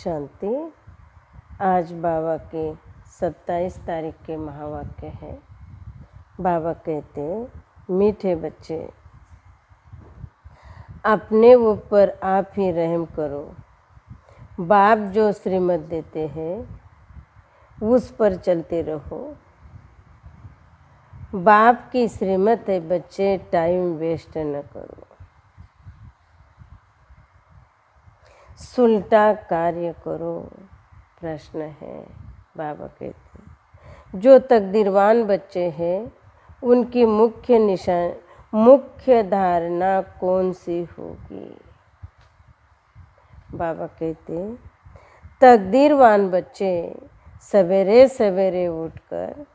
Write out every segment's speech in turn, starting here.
शांति। आज बाबा के 27 तारीख के महावाक्य है। बाबा कहते, मीठे बच्चे, अपने ऊपर आप ही रहम करो। बाप जो श्रीमत देते हैं उस पर चलते रहो। बाप की श्रीमत है बच्चे, टाइम वेस्ट न करो, सुलटा कार्य करो। प्रश्न है, बाबा कहते जो तकदीरवान बच्चे हैं उनकी मुख्य धारणा कौन सी होगी। बाबा कहते तकदीरवान बच्चे सवेरे सवेरे उठकर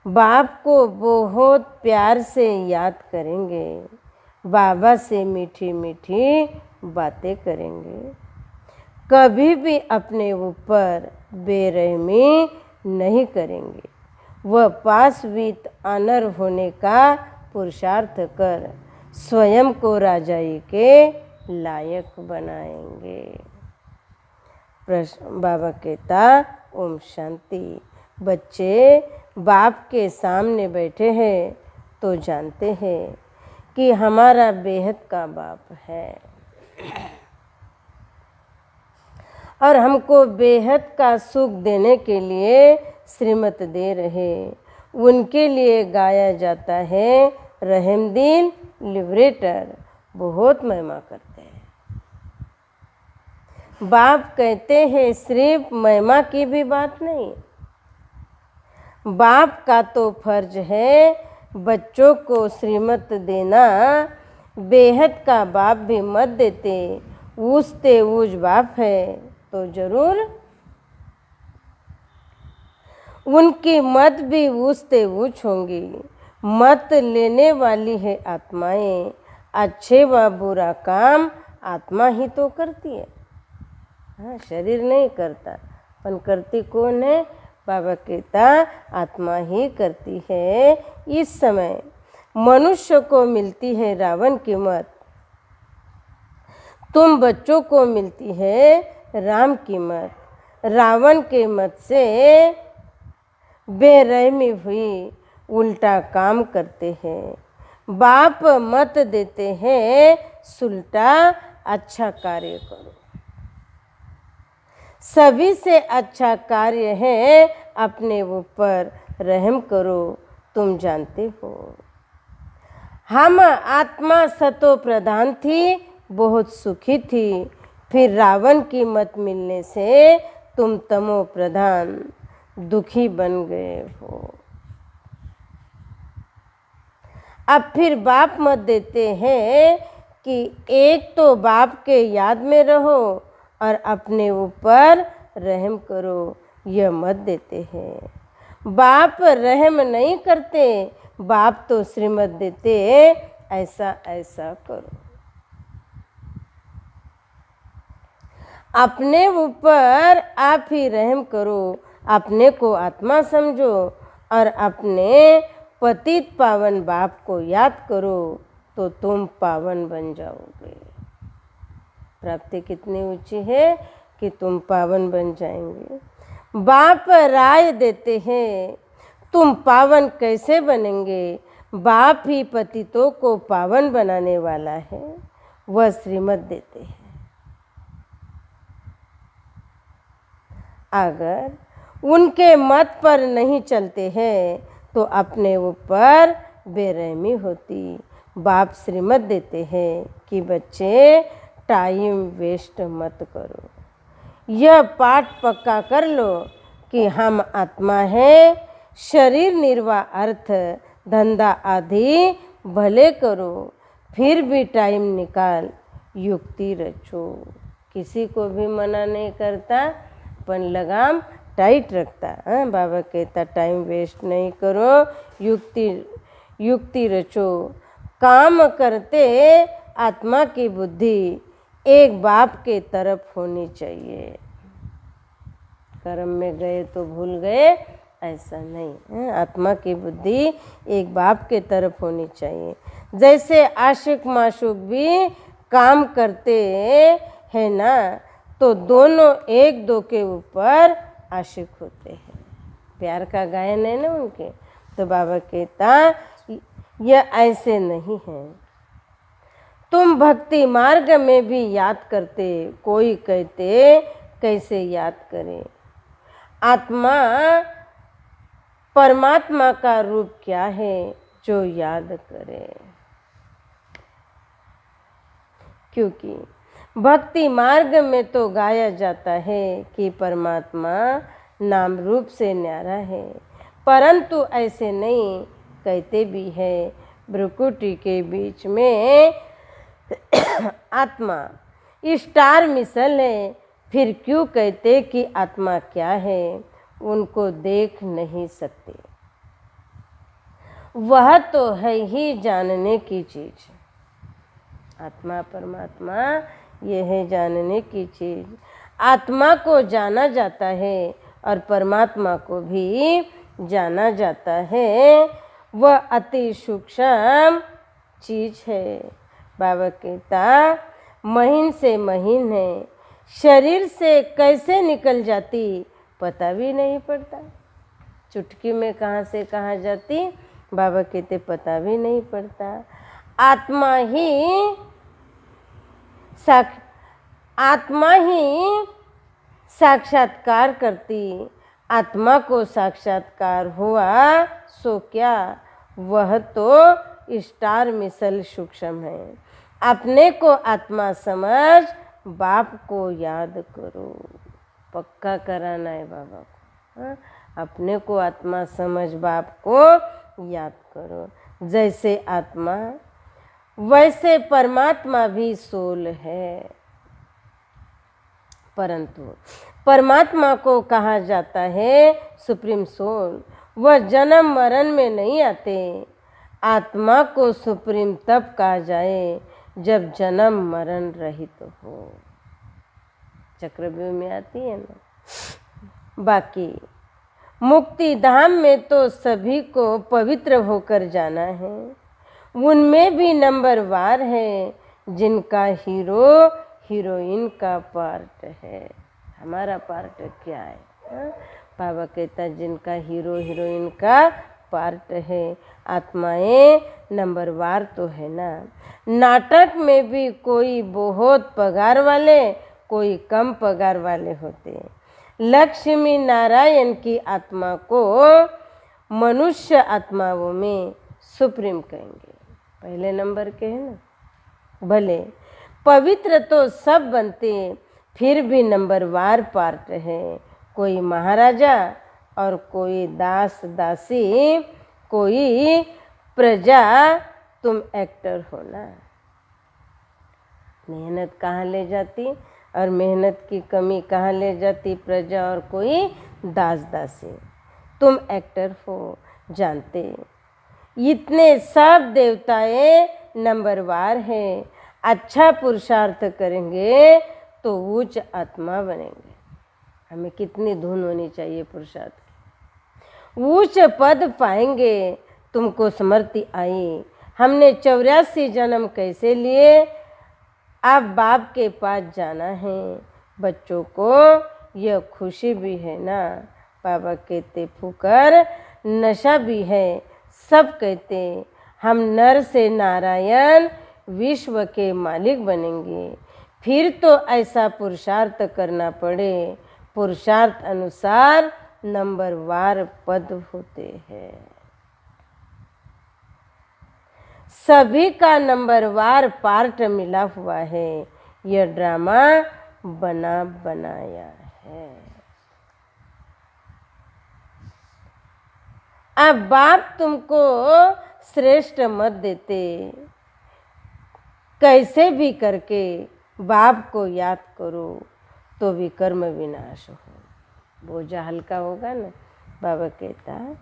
बाप को बहुत प्यार से याद करेंगे, बाबा से मीठी मीठी बातें करेंगे, कभी भी अपने ऊपर बेरहमी नहीं करेंगे। वह पास विद ऑनर होने का पुरुषार्थ कर स्वयं को राजाई के लायक बनाएंगे। प्रश्न बाबा कहता, ओम शांति। बच्चे बाप के सामने बैठे हैं तो जानते हैं कि हमारा बेहद का बाप है और हमको बेहद का सुख देने के लिए श्रीमत दे रहे। उनके लिए गाया जाता है रहमदीन लिबरेटर, बहुत महिमा करते हैं। बाप कहते हैं सिर्फ महिमा की भी बात नहीं, बाप का तो फर्ज है बच्चों को श्रीमत देना। बेहद का बाप भी मत देते, ऊँचते ऊँच बाप है तो जरूर उनकी मत भी ऊँचते ऊँच होंगी। मत लेने वाली है आत्माएं, अच्छे व बुरा काम आत्मा ही तो करती है। हाँ, शरीर नहीं करता, पर करती कौन है। बाबा कहता आत्मा ही करती है। इस समय मनुष्य को मिलती है रावण की मत, तुम बच्चों को मिलती है राम की मत। रावण के मत से बेरहमी हुई, उल्टा काम करते हैं। बाप मत देते हैं सुलटा अच्छा कार्य करो। सभी से अच्छा कार्य है अपने ऊपर रहम करो। तुम जानते हो हम आत्मा सतो प्रधान थी, बहुत सुखी थी, फिर रावण की मत मिलने से तुम तमो प्रधान दुखी बन गए हो। अब फिर बाप मत देते हैं कि एक तो बाप के याद में रहो और अपने ऊपर रहम करो, यह मत देते हैं। बाप रहम नहीं करते, बाप तो श्रीमत देते ऐसा ऐसा करो। अपने ऊपर आप ही रहम करो, अपने को आत्मा समझो और अपने पतित पावन बाप को याद करो तो तुम पावन बन जाओगे। प्राप्ति कितनी ऊंची है कि तुम पावन बन जाएंगे। बाप राय देते हैं, तुम पावन कैसे बनेंगे। बाप ही पतितों को पावन बनाने वाला है, वह श्रीमत देते हैं। अगर उनके मत पर नहीं चलते हैं तो अपने ऊपर बेरहमी होती। बाप श्रीमत देते हैं कि बच्चे टाइम वेस्ट मत करो। यह पाठ पक्का कर लो कि हम आत्मा हैं, शरीर निर्वाह अर्थ धंधा आदि भले करो, फिर भी टाइम निकाल युक्ति रचो। किसी को भी मना नहीं करता, पर लगाम टाइट रखता। बाबा कहता टाइम वेस्ट नहीं करो, युक्ति रचो। काम करते आत्मा की बुद्धि एक बाप के तरफ होनी चाहिए। कर्म में गए तो भूल गए, ऐसा नहीं। आत्मा की बुद्धि एक बाप के तरफ होनी चाहिए। जैसे आशिक माशूक भी काम करते हैं ना, तो दोनों एक दो के ऊपर आशिक होते हैं। प्यार का गायन है ना उनके। तो बाबा कहता यह ऐसे नहीं है। तुम भक्ति मार्ग में भी याद करते, कोई कहते कैसे याद करे। आत्मा परमात्मा का रूप क्या है जो याद करे। क्योंकि भक्ति मार्ग में तो गाया जाता है कि परमात्मा नाम रूप से न्यारा है, परंतु ऐसे नहीं कहते भी है। भ्रुकुटी के बीच में आत्मा स्टार मिसल है, फिर क्यों कहते कि आत्मा क्या है। उनको देख नहीं सकते, वह तो है ही जानने की चीज। आत्मा परमात्मा ये है जानने की चीज। आत्मा को जाना जाता है और परमात्मा को भी जाना जाता है। वह अति सूक्ष्म चीज है। बाबा कहता महीन से महीन है, शरीर से कैसे निकल जाती पता भी नहीं पड़ता। चुटकी में कहाँ से कहाँ जाती बाबा कहते पता भी नहीं पड़ता। आत्मा ही साक्षात्कार करती। आत्मा को साक्षात्कार हुआ सो क्या, वह तो स्टार मिसल सूक्ष्म है। अपने को आत्मा समझ बाप को याद करो। पक्का कराना है बाबा को। हाँ? अपने को आत्मा समझ बाप को याद करो। जैसे आत्मा वैसे परमात्मा भी सोल है, परंतु परमात्मा को कहा जाता है सुप्रीम सोल। वह जन्म मरण में नहीं आते। आत्मा को सुप्रीम तब कहा जाए जब जन्म मरण रहित हो। चक्रव्यूह में आती है ना। बाकी मुक्ति धाम में तो सभी को पवित्र होकर जाना है। उनमें भी नंबरवार है जिनका हीरो हीरोइन का पार्ट है। हमारा पार्ट क्या है? हाँ? बाबा कहता जिनका हीरो हीरोइन का पार्ट है। आत्माएं नंबरवार तो है ना। नाटक में भी कोई बहुत पगार वाले, कोई कम पगार वाले होते हैं। लक्ष्मी नारायण की आत्मा को मनुष्य आत्माओं में सुप्रीम कहेंगे, पहले नंबर के है ना। भले पवित्र तो सब बनते, फिर भी नंबरवार पार्ट है। कोई महाराजा और कोई दास दासी, कोई प्रजा। तुम एक्टर हो ना। मेहनत कहाँ ले जाती और मेहनत की कमी कहाँ ले जाती प्रजा और कोई दास दासी। तुम एक्टर हो जानते। इतने सब देवताएं नंबरवार हैं। अच्छा पुरुषार्थ करेंगे तो उच्च आत्मा बनेंगे। हमें कितनी धुन होनी चाहिए पुरुषार्थ की। उच्च पद पाएंगे। तुमको स्मृति आई हमने 84 जन्म कैसे लिए। अब बाप के पास जाना है। बच्चों को यह खुशी भी है ना। बाबा कहते फुकर नशा भी है। सब कहते हम नर से नारायण विश्व के मालिक बनेंगे। फिर तो ऐसा पुरुषार्थ करना पड़े। पुरुषार्थ अनुसार नंबरवार पद होते हैं। सभी का नंबरवार पार्ट मिला हुआ है। यह ड्रामा बना बनाया है। अब बाप तुमको श्रेष्ठ मत देते। कैसे भी करके बाप को याद करो तो भी कर्म विनाश हो। बोझा हल्का होगा ना। बाबा कहता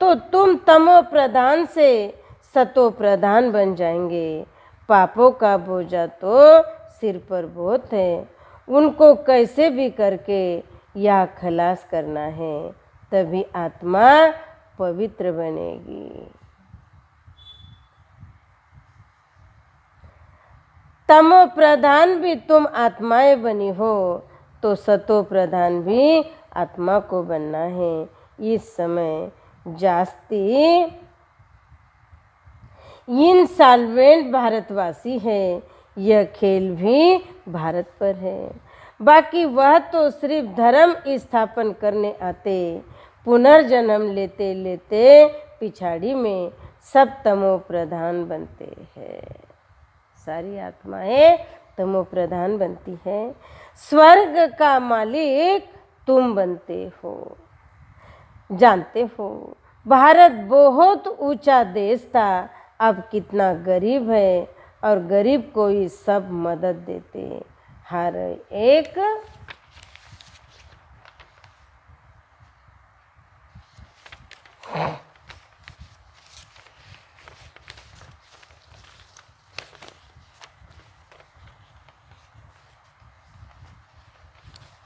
तो तुम तमो प्रधान से सतो प्रधान बन जाएंगे। पापों का बोझा तो सिर पर बहुत है। उनको कैसे भी करके या खलास करना है, तभी आत्मा पवित्र बनेगी। तमो प्रधान भी तुम आत्माएं बनी हो, तो सतो प्रधान भी आत्मा को बनना है। इस समय जास्ती इंसॉल्वेंट भारतवासी है। यह खेल भी भारत पर है। बाकी वह तो सिर्फ धर्म स्थापन करने आते, पुनर्जन्म लेते लेते पिछाड़ी में सब तमो प्रधान बनते हैं। सारी आत्माएं तमो प्रधान बनती है। स्वर्ग का मालिक तुम बनते हो। जानते हो भारत बहुत ऊंचा देश था, अब कितना गरीब है, और गरीब को ही सब मदद देते। हर एक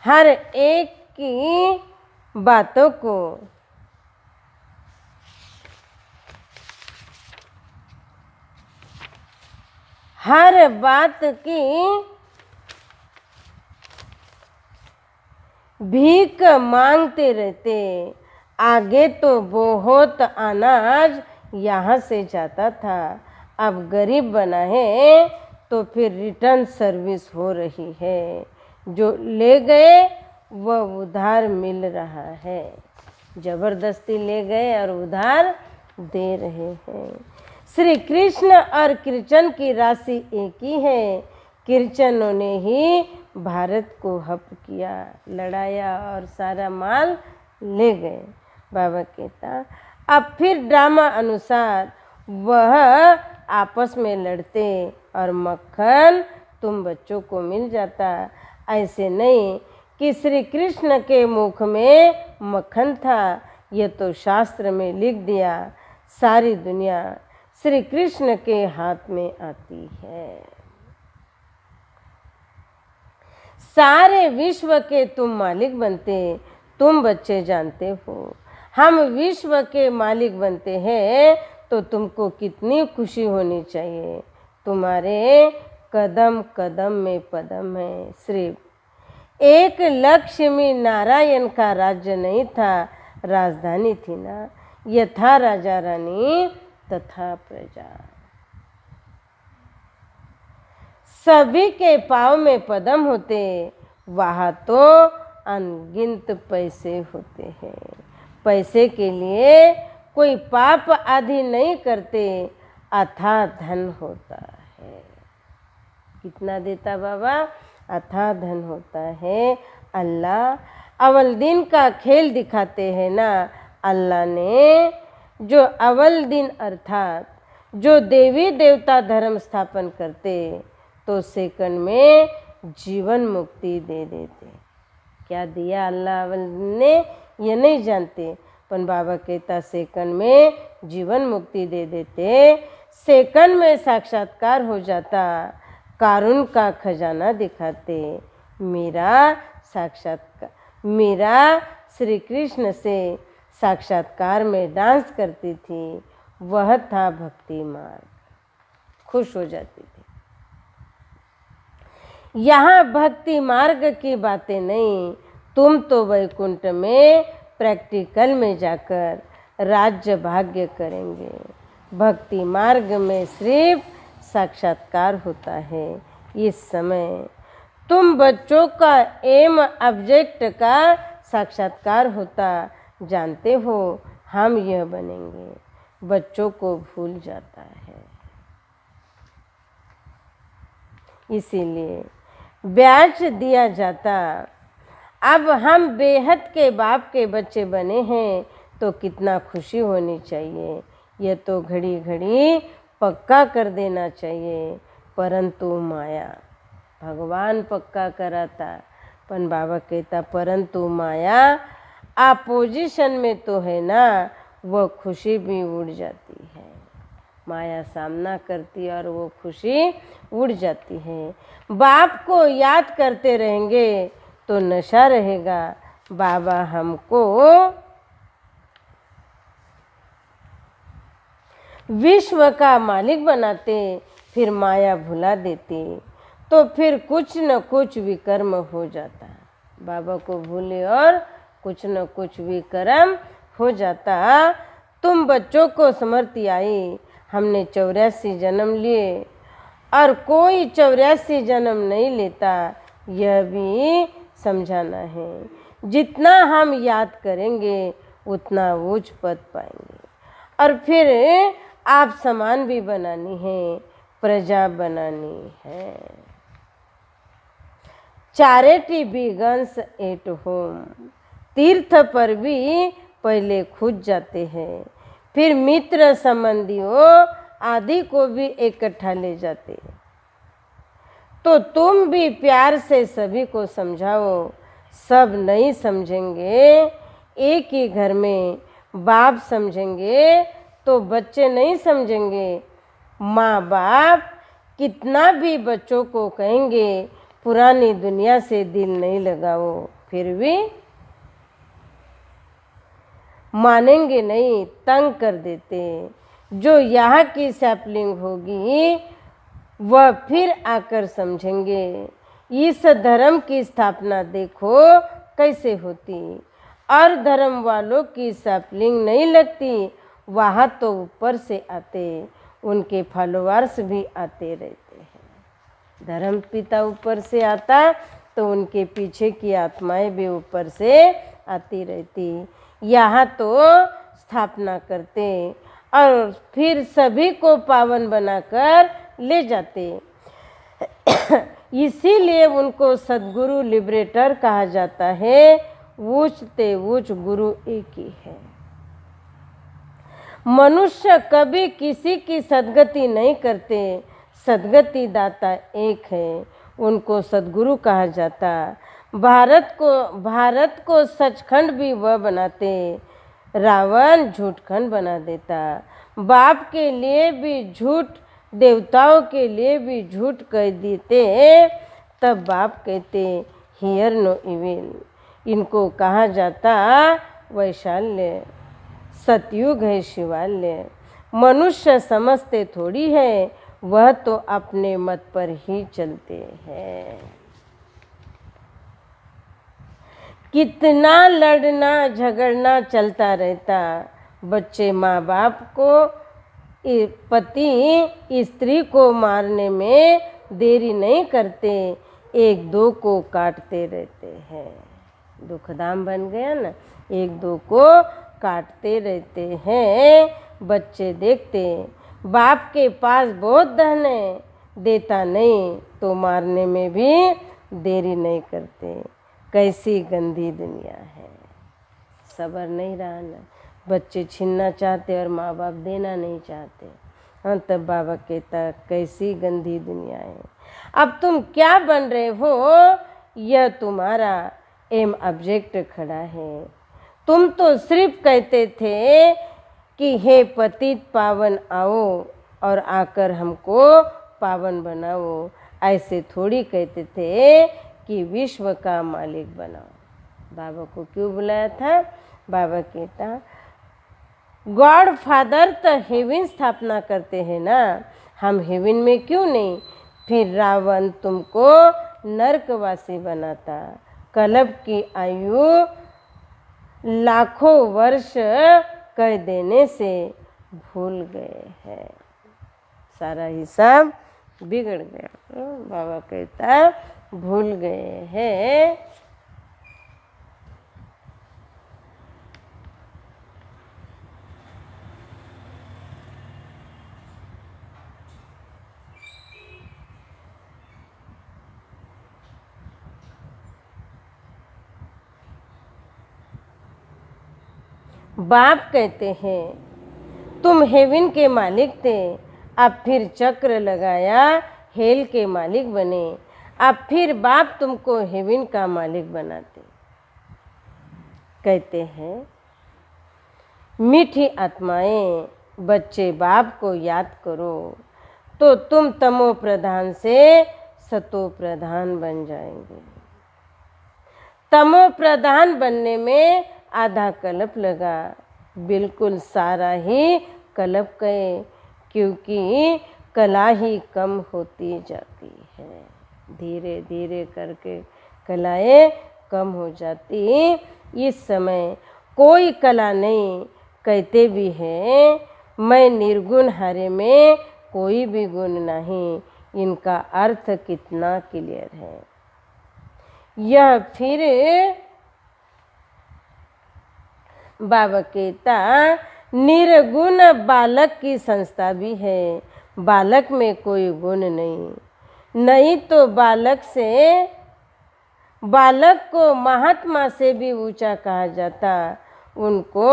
हर एक की बातों को हर बात की भीख मांगते रहते। आगे तो बहुत अनाज यहाँ से जाता था, अब गरीब बना है तो फिर रिटर्न सर्विस हो रही है। जो ले गए वह उधार मिल रहा है। जबरदस्ती ले गए और उधार दे रहे हैं। श्री कृष्ण और कृष्ण की राशि एक ही है। कृष्णों ने ही भारत को हप किया, लड़ाया और सारा माल ले गए। बाबा कहता अब फिर ड्रामा अनुसार वह आपस में लड़ते और मक्खन तुम बच्चों को मिल जाता। ऐसे नहीं कि श्री कृष्ण के मुख में मक्खन था, यह तो शास्त्र में लिख दिया। सारी दुनिया श्री कृष्ण के हाथ में आती है। सारे विश्व के तुम मालिक बनते, तुम बच्चे जानते हो। हम विश्व के मालिक बनते हैं तो तुमको कितनी खुशी होनी चाहिए। तुम्हारे कदम कदम में पदम है। सिर्फ एक लक्ष्मी नारायण का राज्य नहीं था, राजधानी थी ना। यथा राजा रानी तथा प्रजा। सभी के पाँव में पदम होते, वहाँ तो अनगिनत पैसे होते हैं। पैसे के लिए कोई पाप आदि नहीं करते, अथाह धन होता है। कितना देता बाबा? अथाह धन होता है। अल्लाह अव्वल दिन का खेल दिखाते हैं ना। अल्लाह ने जो अव्वल दिन अर्थात जो देवी देवता धर्म स्थापन करते तो सेकंड में जीवन मुक्ति दे देते। क्या दिया अल्लाह अव्वल ने ये नहीं जानते, पर बाबा कहता सेकंड में जीवन मुक्ति दे देते। सेकंड में साक्षात्कार हो जाता, कारुण का खजाना दिखाते। मेरा साक्षात्कार, मेरा श्री कृष्ण से साक्षात्कार में डांस करती थी, वह था भक्ति मार्ग। खुश हो जाती थी। यहाँ भक्ति मार्ग की बातें नहीं, तुम तो वैकुंठ में प्रैक्टिकल में जाकर राज्य भाग्य करेंगे। भक्ति मार्ग में सिर्फ साक्षात्कार होता है। इस समय तुम बच्चों का एम ऑब्जेक्ट का साक्षात्कार होता। जानते हो हम यह बनेंगे, बच्चों को भूल जाता है। इसीलिए ब्याज दिया जाता। अब हम बेहद के बाप के बच्चे बने हैं तो कितना खुशी होनी चाहिए। यह तो घड़ी घड़ी पक्का कर देना चाहिए, परंतु माया भगवान पक्का कराता। पर बाबा कहता परंतु माया अपोजिशन में तो है ना, वह खुशी भी उड़ जाती है। माया सामना करती और वो खुशी उड़ जाती है। बाप को याद करते रहेंगे तो नशा रहेगा। बाबा हमको विश्व का मालिक बनाते, फिर माया भुला देते, तो फिर कुछ न कुछ विकर्म हो जाता। बाबा को भूले और कुछ न कुछ भी कर्म हो जाता। तुम बच्चों को स्मृति आई, हमने 84 जन्म लिए और कोई 84 जन्म नहीं लेता, यह भी समझाना है। जितना हम याद करेंगे उतना ऊंच पद पाएंगे। और फिर आप समान भी बनानी है, प्रजा बनानी है। Charity begins at home. तीर्थ पर भी पहले खुद जाते हैं, फिर मित्र संबंधियों आदि को भी इकट्ठा ले जाते। तो तुम भी प्यार से सभी को समझाओ। सब नहीं समझेंगे। एक ही घर में बाप समझेंगे तो बच्चे नहीं समझेंगे। माँ बाप कितना भी बच्चों को कहेंगे पुरानी दुनिया से दिल नहीं लगाओ, फिर भी मानेंगे नहीं, तंग कर देते। जो यहाँ की सैपलिंग होगी वह फिर आकर समझेंगे। इस धर्म की स्थापना देखो कैसे होती, और धर्म वालों की सैपलिंग नहीं लगती। वहाँ तो ऊपर से आते, उनके फॉलोअर्स भी आते रहते हैं। धर्म पिता ऊपर से आता तो उनके पीछे की आत्माएं भी ऊपर से आती रहती। यहाँ तो स्थापना करते और फिर सभी को पावन बनाकर ले जाते। इसीलिए उनको सद्गुरु लिबरेटर कहा जाता है। ऊंचते ऊंच गुरु एक ही है। मनुष्य कभी किसी की सद्गति नहीं करते। सद्गति दाता एक है, उनको सद्गुरु कहा जाता। भारत को सचखंड भी वह बनाते, रावण झूठखंड बना देता। बाप के लिए भी झूठ, देवताओं के लिए भी झूठ कह देते। तब बाप कहते हियर नो इविल। इनको कहा जाता वैशाल्य। सतयुग है शिवालय। मनुष्य समझते थोड़ी है, वह तो अपने मत पर ही चलते हैं। कितना लड़ना झगड़ना चलता रहता। बच्चे माँ बाप को, पति स्त्री को मारने में देरी नहीं करते, एक दो को काटते रहते हैं। दुखदाम बन गया ना, एक दो को काटते रहते हैं। बच्चे देखते बाप के पास बहुत धन है, देता नहीं तो मारने में भी देरी नहीं करते। कैसी गंदी दुनिया है। सब्र नहीं रहा ना, बच्चे छीनना चाहते और माँ बाप देना नहीं चाहते। हाँ, तब बाबा कहता कैसी गंदी दुनिया है। अब तुम क्या बन रहे हो, यह तुम्हारा एम ऑब्जेक्ट खड़ा है। तुम तो सिर्फ कहते थे कि हे पतित पावन आओ और आकर हमको पावन बनाओ। ऐसे थोड़ी कहते थे कि विश्व का मालिक बनाओ। बाबा को क्यों बुलाया था? बाबा कहता गॉड फादर तो हेवन स्थापना करते हैं ना, हम हेवन में क्यों नहीं? फिर रावण तुमको नरकवासी बनाता। कल्प की आयु लाखों वर्ष कह देने से भूल गए हैं। सारा हिसाब बिगड़ गया। बाबा कहता भूल गए हैं। बाप कहते हैं तुम हेवन के मालिक थे, अब फिर चक्र लगाया हेल के मालिक बने। अब फिर बाप तुमको हेवन का मालिक बनाते। कहते हैं मीठी आत्माएं, बच्चे बाप को याद करो तो तुम तमो प्रधान से सतो प्रधान बन जाएंगे। तमो प्रधान बनने में आधा कल्प लगा, बिल्कुल सारा ही कल्प गए, क्योंकि कला ही कम होती जाती है। धीरे धीरे करके कलाएं कम हो जाती। इस समय कोई कला नहीं, कहते भी हैं मैं निर्गुण हरे में कोई भी गुण नहीं। इनका अर्थ कितना क्लियर है। यह फिर बाबा कहता निर्गुण बालक की संस्था भी है। बालक में कोई गुण नहीं तो बालक को महात्मा से भी ऊंचा कहा जाता। उनको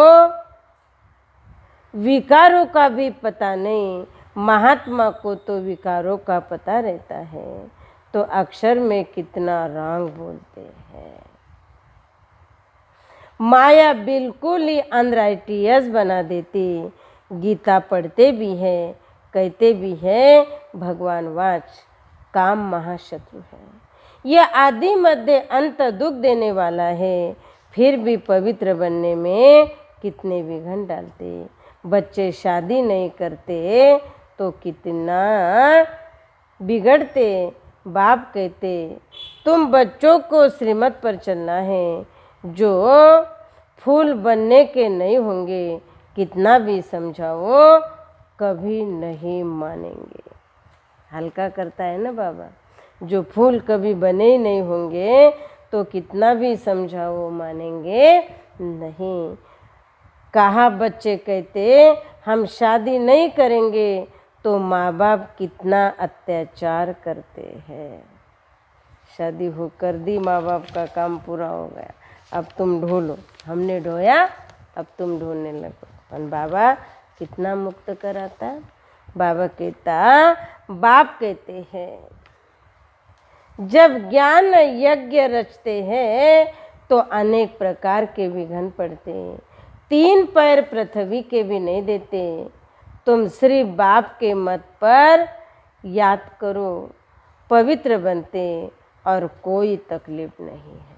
विकारों का भी पता नहीं, महात्मा को तो विकारों का पता रहता है। तो अक्षर में कितना रंग बोलते हैं। माया बिल्कुल ही अनराइटियस बना देती। गीता पढ़ते भी है, कहते भी है भगवान वाच काम महाशत्रु है। यह आदि मध्य अंत दुख देने वाला है। फिर भी पवित्र बनने में कितने विघ्न डालते। बच्चे शादी नहीं करते तो कितना बिगड़ते। बाप कहते तुम बच्चों को श्रीमत पर चलना है, जो फूल बनने के नहीं होंगे। कितना भी समझाओ कभी नहीं मानेंगे। हल्का करता है ना बाबा। जो फूल कभी बने ही नहीं होंगे तो कितना भी समझाओ मानेंगे नहीं। कहा बच्चे कहते हम शादी नहीं करेंगे तो माँ बाप कितना अत्याचार करते हैं। शादी होकर दी, माँ बाप का काम पूरा हो गया, अब तुम ढोलो। हमने ढोया, अब तुम ढोने लगो। और बाबा कितना मुक्त कराता। बाबा कहता बाप कहते हैं जब ज्ञान यज्ञ रचते हैं तो अनेक प्रकार के विघ्न पड़ते। 3 पैर पृथ्वी के भी नहीं देते। तुम सिर्फ बाप के मत पर याद करो, पवित्र बनते और कोई तकलीफ नहीं है।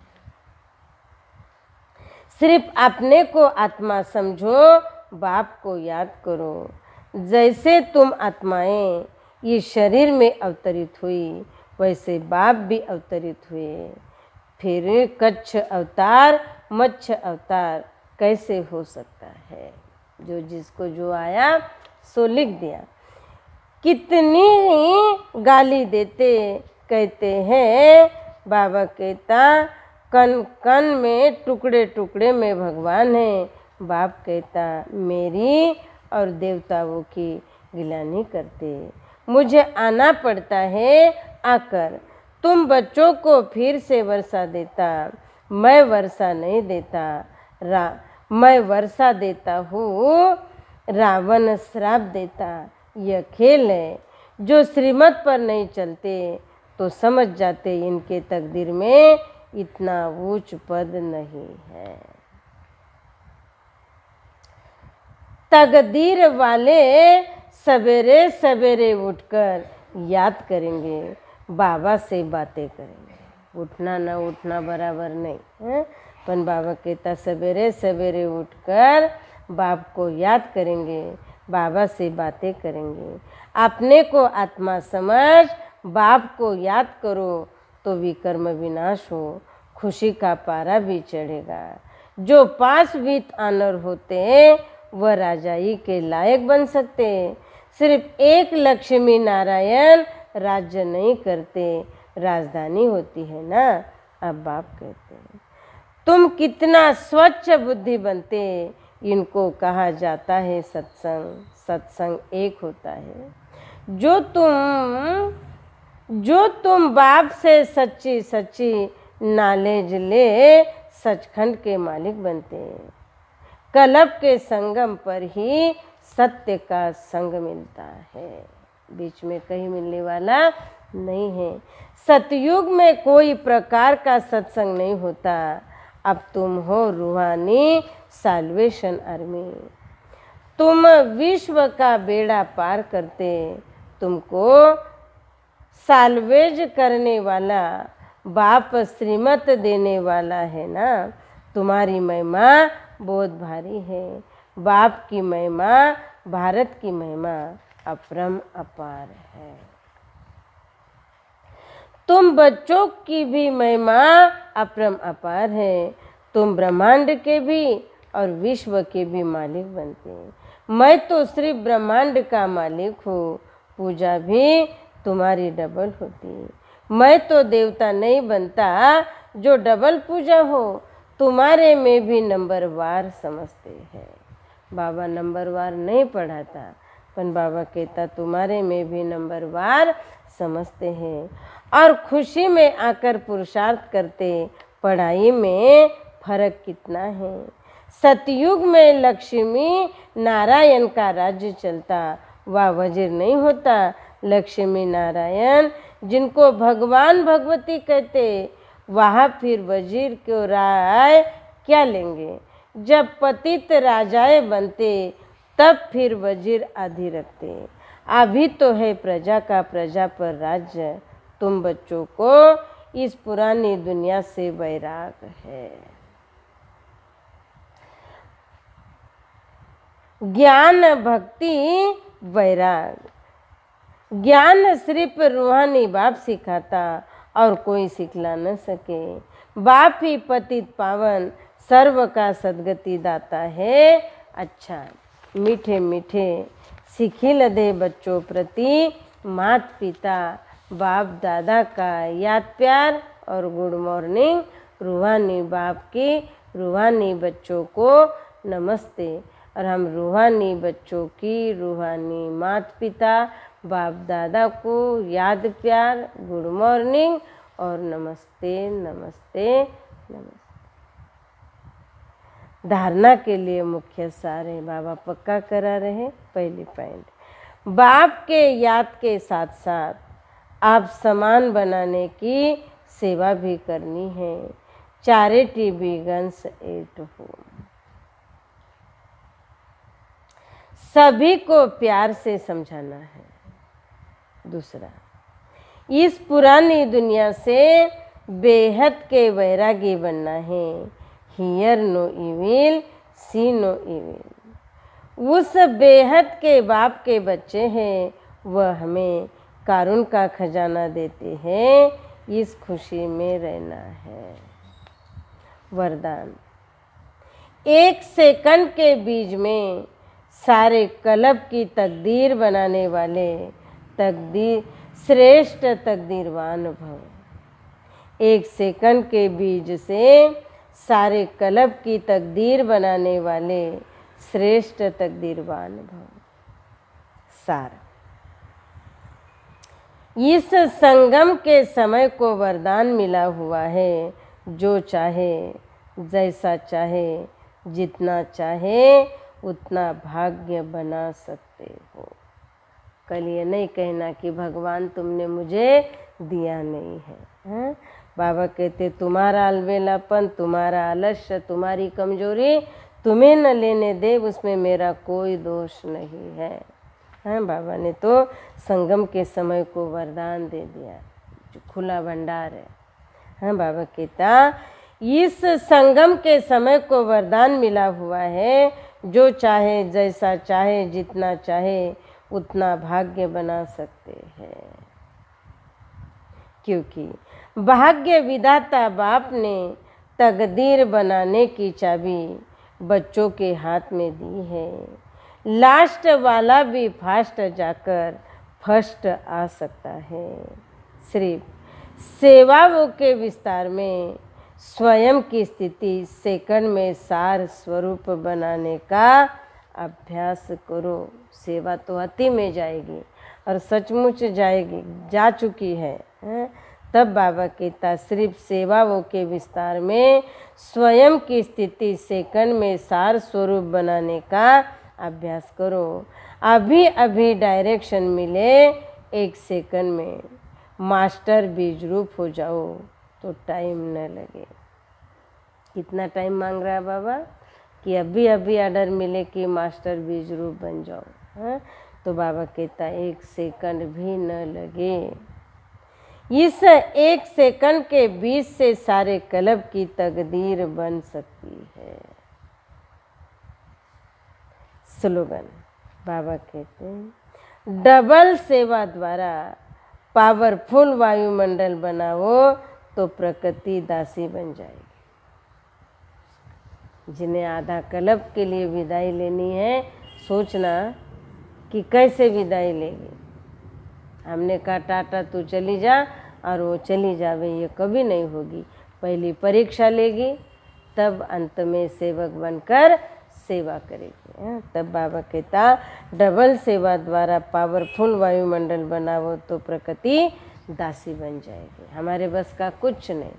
सिर्फ अपने को आत्मा समझो, बाप को याद करो। जैसे तुम आत्माएं ये शरीर में अवतरित हुई, वैसे बाप भी अवतरित हुए। फिर कच्छ अवतार मच्छ अवतार कैसे हो सकता है। जो जिसको जो आया सो लिख दिया। कितनी गाली देते, कहते हैं बाबा कहता कण कण में टुकड़े टुकड़े में भगवान है। बाप कहता मेरी और देवताओं की गिलानी करते। मुझे आना पड़ता है आकर। तुम बच्चों को फिर से वर्षा देता, मैं वर्षा नहीं देता। मैं वर्षा देता हूँ, रावण श्राप देता। यह खेल है। जो श्रीमत पर नहीं चलते तो समझ जाते इनके तकदीर में इतना ऊंच पद नहीं है। तकदीर वाले सवेरे सवेरे उठकर याद करेंगे, बाबा से बातें करेंगे। उठना ना उठना बराबर नहीं है, पर बाबा कहता सवेरे सवेरे उठकर बाप को याद करेंगे, बाबा से बातें करेंगे। अपने को आत्मा समझ बाप को याद करो तो विकर्म विनाश हो, खुशी का पारा भी चढ़ेगा। जो 5 वित्त आनर होते वह राजाई के लायक बन सकते। सिर्फ एक लक्ष्मी नारायण राज्य नहीं करते, राजधानी होती है ना। अब बाप कहते हैं तुम कितना स्वच्छ बुद्धि बनते। इनको कहा जाता है सत्संग। सत्संग एक होता है। जो तुम बाप से सच्ची सच्ची नॉलेज ले, सचखंड के मालिक बनते। कलप के संगम पर ही सत्य का संग मिलता है, बीच में कहीं मिलने वाला नहीं है। सतयुग में कोई प्रकार का सत्संग नहीं होता। अब तुम हो रूहानी साल्वेशन आर्मी। तुम विश्व का बेड़ा पार करते। तुमको साल्वेज करने वाला बाप श्रीमत देने वाला है ना। तुम्हारी महिमा बहुत भारी है। बाप की महिमा, भारत की महिमा अपरम अपार है। तुम बच्चों की भी महिमा अपरम अपार है। तुम ब्रह्मांड के भी और विश्व के भी मालिक बनते हैं। मैं तो सिर्फ ब्रह्मांड का मालिक हूँ, पूजा भी तुम्हारी डबल होती। मैं तो देवता नहीं बनता जो डबल पूजा हो, तुम्हारे में भी नंबरवार समझते हैं। बाबा नंबरवार नहीं पढ़ाता, पर बाबा कहता तुम्हारे में भी नंबरवार समझते हैं और खुशी में आकर पुरुषार्थ करते। पढ़ाई में फर्क कितना है। सतयुग में लक्ष्मी नारायण का राज्य चलता, वह वजीर नहीं होता। लक्ष्मी नारायण जिनको भगवान भगवती कहते, वहाँ फिर वजीर को राय क्या लेंगे। जब पतित राजाए बनते, तब फिर वजीर आदि रखते। अभी तो है प्रजा का प्रजा पर राज्य। तुम बच्चों को इस पुरानी दुनिया से वैराग है। ज्ञान भक्ति वैराग। ज्ञान सिर्फ रूहानी बाप सिखाता और कोई सिखला न सके। बाप ही पतित पावन सर्व का सदगति दाता है। अच्छा मीठे मीठे सिखिल दे बच्चों प्रति मात पिता बाप दादा का याद प्यार और गुड मॉर्निंग। रूहानी बाप की रूहानी बच्चों को नमस्ते। और हम रूहानी बच्चों की रूहानी मात पिता बाप दादा को याद प्यार गुड मॉर्निंग और नमस्ते नमस्ते नमस्ते। धारणा के लिए मुख्य सार है, बाबा पक्का करा रहे। पहली पॉइंट, बाप के याद के साथ साथ आप समान बनाने की सेवा भी करनी है। Charity begins at home. सभी को प्यार से समझाना है। दूसरा, इस पुरानी दुनिया से बेहद के वैरागी बनना है। Hear no evil, see no evil. उस बेहद के बाप के बच्चे हैं, वह हमें कारुण का खजाना देते हैं। इस खुशी में रहना है। वरदान, एक सेकंड के बीज में सारे कलब की तकदीर बनाने वाले तकदीर श्रेष्ठ तकदीरवान भव। एक सेकंड के बीज से सारे कलब की तकदीर बनाने वाले श्रेष्ठ तकदीरवान भव। सार, इस संगम के समय को वरदान मिला हुआ है। जो चाहे जैसा चाहे जितना चाहे उतना भाग्य बना सकते हो। कल ये नहीं कहना कि भगवान तुमने मुझे दिया नहीं है। बाबा कहते तुम्हारा अलबेलापन, तुम्हारा आलस्य, तुम्हारी कमजोरी तुम्हें न लेने दे, उसमें मेरा कोई दोष नहीं है। बाबा ने तो संगम के समय को वरदान दे दिया, जो खुला भंडार है। बाबा कहता इस संगम के समय को वरदान मिला हुआ है। जो चाहे जैसा चाहे जितना चाहे उतना भाग्य बना सकते हैं, क्योंकि भाग्य विधाता बाप ने तकदीर बनाने की चाबी बच्चों के हाथ में दी है। लास्ट वाला भी फास्ट जाकर फर्स्ट आ सकता है। सिर्फ सेवाओं के विस्तार में स्वयं की स्थिति सेकंड में सार स्वरूप बनाने का अभ्यास करो। सेवा तो अति में जाएगी और सचमुच जाएगी, जा चुकी है। तब बाबा कहता सिर्फ सेवाओं के विस्तार में स्वयं की स्थिति सेकंड में सार स्वरूप बनाने का अभ्यास करो। अभी अभी डायरेक्शन मिले, एक सेकंड में मास्टर बीज रूप हो जाओ तो टाइम न लगे। कितना टाइम मांग रहा है बाबा कि अभी अभी ऑर्डर मिले कि मास्टर बीज रूप बन जाओ। तो बाबा कहता एक सेकंड भी न लगे। इस एक सेकंड के बीच से सारे कलब की तकदीर बन सकती है। स्लोगन, बाबा कहते हैं डबल सेवा द्वारा पावरफुल वायुमंडल बनाओ तो प्रकृति दासी बन जाएगी। जिन्हें आधा कल्प के लिए विदाई लेनी है, सोचना कि कैसे विदाई लेगी। हमने कहा टाटा तू चली जा और वो चली जावे, ये कभी नहीं होगी। पहली परीक्षा लेगी, तब अंत में सेवक बनकर सेवा करेगी। तब बाबा कहता डबल सेवा द्वारा पावरफुल वायुमंडल बनाओ तो प्रकृति दासी बन जाएगी। हमारे बस का कुछ नहीं,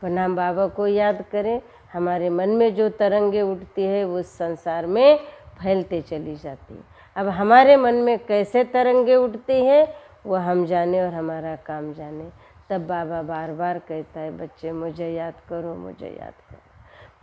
वरना हम बाबा को याद करें। हमारे मन में जो तरंगे उठती है वो संसार में फैलते चली जाती है। अब हमारे मन में कैसे तरंगे उठती हैं वो हम जाने और हमारा काम जाने। तब बाबा बार बार कहता है बच्चे मुझे याद करो, मुझे याद करो।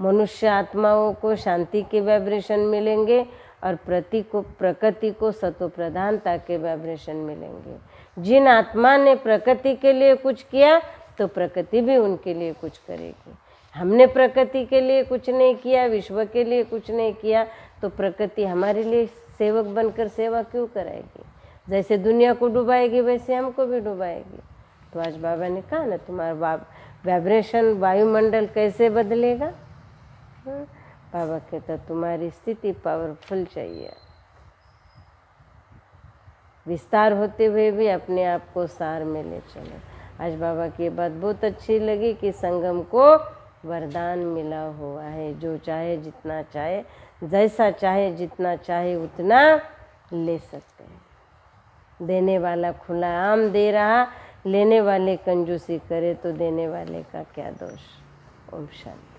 मनुष्य आत्माओं को शांति के वाइब्रेशन मिलेंगे और प्रकृति को सतो प्रधानता के वाइब्रेशन मिलेंगे। जिन आत्मा ने प्रकृति के लिए कुछ किया तो प्रकृति भी उनके लिए कुछ करेगी। हमने प्रकृति के लिए कुछ नहीं किया, विश्व के लिए कुछ नहीं किया, तो प्रकृति हमारे लिए सेवक बनकर सेवा क्यों कराएगी? जैसे दुनिया को डुबाएगी वैसे हमको भी डुबाएगी। तो आज बाबा ने कहा ना तुम्हारा वाइब्रेशन वायुमंडल कैसे बदलेगा। बाबा कहता तुम्हारी स्थिति पावरफुल चाहिए। विस्तार होते हुए भी अपने आप को सार में ले चलो। आज बाबा की बात बहुत अच्छी लगी कि संगम को वरदान मिला हुआ है। जो चाहे जितना चाहे, जैसा चाहे जितना चाहे उतना ले सकते हैं। देने वाला खुला आम दे रहा, लेने वाले कंजूसी करे तो देने वाले का क्या दोष। ओम शांति।